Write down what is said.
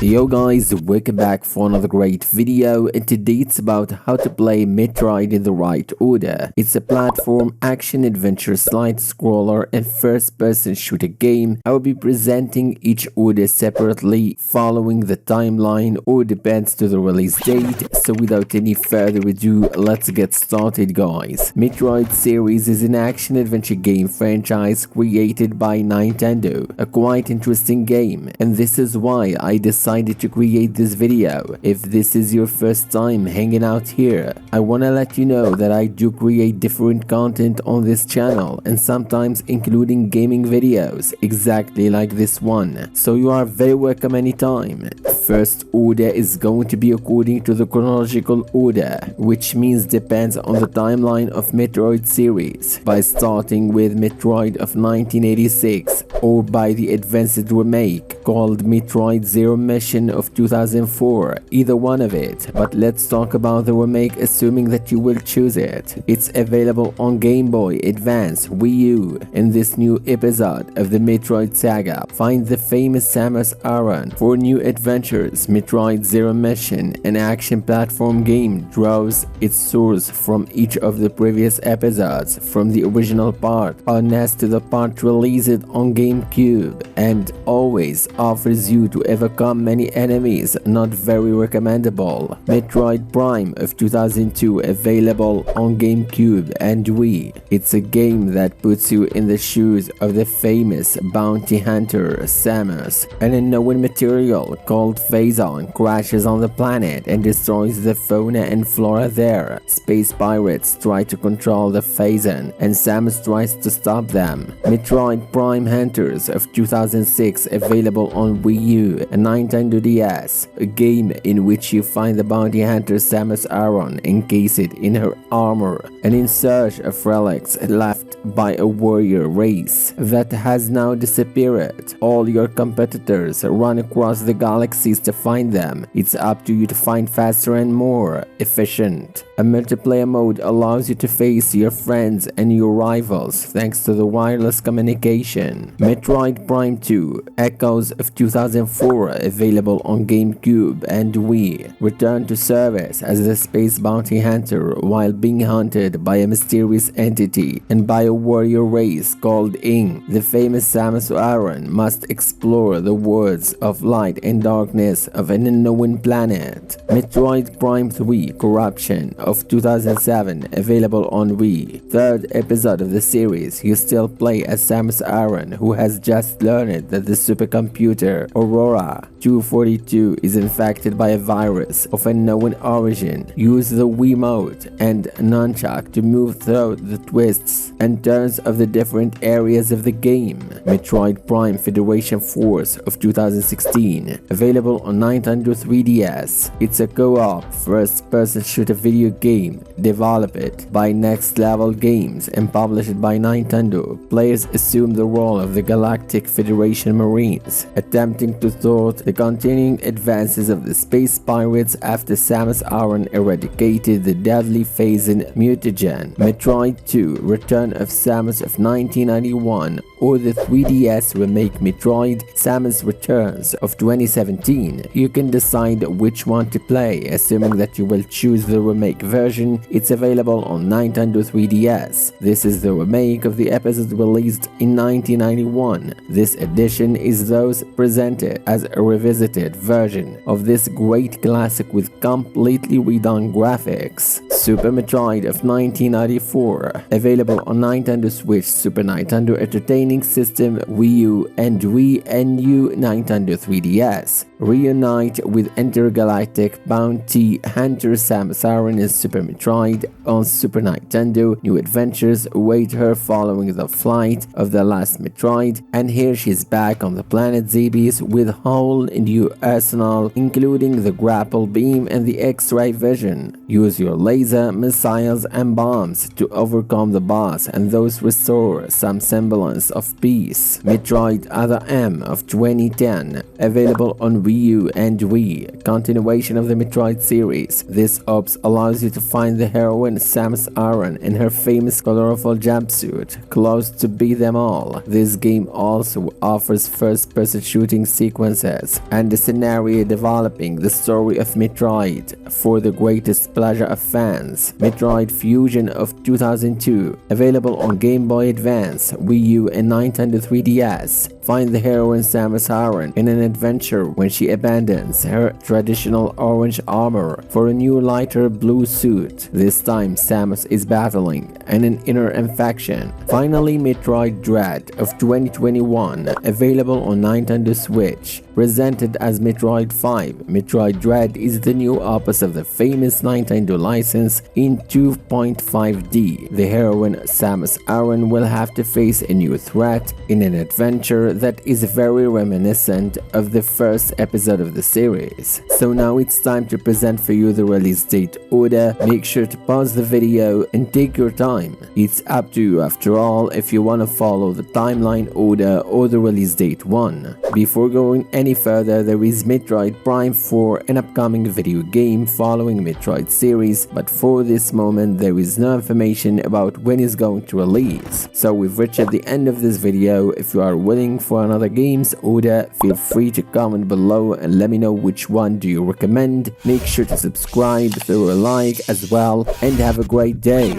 Yo guys, welcome back for another great video, and today it's about how to play Metroid in the right order. It's a platform, action, adventure, slide scroller and first person shooter game. I will be presenting each order separately following the timeline or depends to the release date. So without any further ado, let's get started guys. Metroid series is an action adventure game franchise created by Nintendo, a quite interesting game, and this is why I decided to create this video. If this is your first time hanging out here, I wanna let you know that I do create different content on this channel and sometimes including gaming videos, exactly like this one. So you are very welcome anytime. First order is going to be according to the chronological order, which means depends on the timeline of Metroid series, by starting with Metroid of 1986 or by the advanced remake called Metroid Zero Mission of 2004, either one of it, but let's talk about the remake assuming that you will choose it. It's available on Game Boy Advance, Wii U. In this new episode of the Metroid saga, find the famous SAMUS Aran for new adventures. Metroid Zero Mission, an action platform game, draws its source from each of the previous episodes, from the original part honest to the part released on GameCube, and always offers you to overcome many enemies not very recommendable. Metroid Prime of 2002, available on GameCube and Wii. It's a game that puts you in the shoes of the famous bounty hunter Samus. An unknown material called Phazon crashes on the planet and destroys the fauna and flora there. Space pirates try to control the Phazon and Samus tries to stop them. Metroid Prime Hunters of 2006, available on Wii U and Nintendo DS, a game in which you find the bounty hunter Samus Aran encased in her armor and in search of relics left by a warrior race that has now disappeared. All your competitors run across the galaxies to find them. It's up to you to find faster and more efficient. A multiplayer mode allows you to face your friends and your rivals thanks to the wireless communication. Metroid Prime 2, Echoes of 2004, available on GameCube and Wii, return to service as the space bounty hunter while being hunted by a mysterious entity and by a warrior race called Ing. The famous Samus Aran must explore the worlds of light and darkness of an unknown planet. Metroid Prime 3, Corruption of 2007, available on Wii. Third episode of the series, you still play as Samus Aran, who has just learned that the supercomputer Aurora 242 is infected by a virus of unknown origin. Use the Wiimote and nunchuck to move through the twists and turns of the different areas of the game. Metroid Prime Federation Force of 2016, available on Nintendo 3DS. It's a co-op first-person shooter video game developed by Next Level Games and published by Nintendo. Players assume the role of the Galactic Federation Marines, attempting to thwart the continuing advances of the space pirates after Samus Aran eradicated the deadly Phazon mutagen. Metroid 2, Return of Samus of 1991, or the 3DS remake Metroid Samus Returns of 2017. You can decide which one to play, assuming that you will choose the remake version. It's available on Nintendo 3DS. This is the remake of the episode released in 1991. This edition is thus presented as a revisited version of this great classic with completely redone graphics. Super Metroid of 1994, available on Nintendo Switch, Super Nintendo Entertainment System, Wii U and Wii and New Nintendo 3DS. Reunite with intergalactic bounty hunter Samus Aran in Super Metroid on Super Nintendo. New adventures await her following the flight of the last Metroid, and here she's back on the planet Zebes with whole new arsenal, including the grapple beam and the X-ray vision. Use your laser, missiles and bombs to overcome the boss and thus restore some semblance of peace. Metroid Other M of 2010, available on Wii Wii U and Wii, continuation of the Metroid series. This ops allows you to find the heroine Samus Aran in her famous colorful jumpsuit, close to beat them all. This game also offers first-person shooting sequences and a scenario developing the story of Metroid for the greatest pleasure of fans. Metroid Fusion of 2002, available on Game Boy Advance, Wii U and Nintendo 3DS. Find the heroine Samus Aran in an adventure when she abandons her traditional orange armor for a new lighter blue suit. This time Samus is battling an inner infection. Finally, Metroid Dread of 2021, available on Nintendo Switch. Presented as Metroid 5, Metroid Dread is the new opus of the famous Nintendo license in 2.5D. The heroine Samus Aran will have to face a new threat in an adventure that is very reminiscent of the first episode of the series. So now it's time to present for you the release date order. Make sure to pause the video and take your time. It's up to you after all if you want to follow the timeline order or the release date one. Before going any further, there is Metroid Prime 4, an upcoming video game following Metroid series, but for this moment there is no information about when it's going to release. So we've reached at the end of this video. If you are willing for another games order, feel free to comment below and let me know which one do you recommend. Make sure to subscribe, throw a like as well, and have a great day.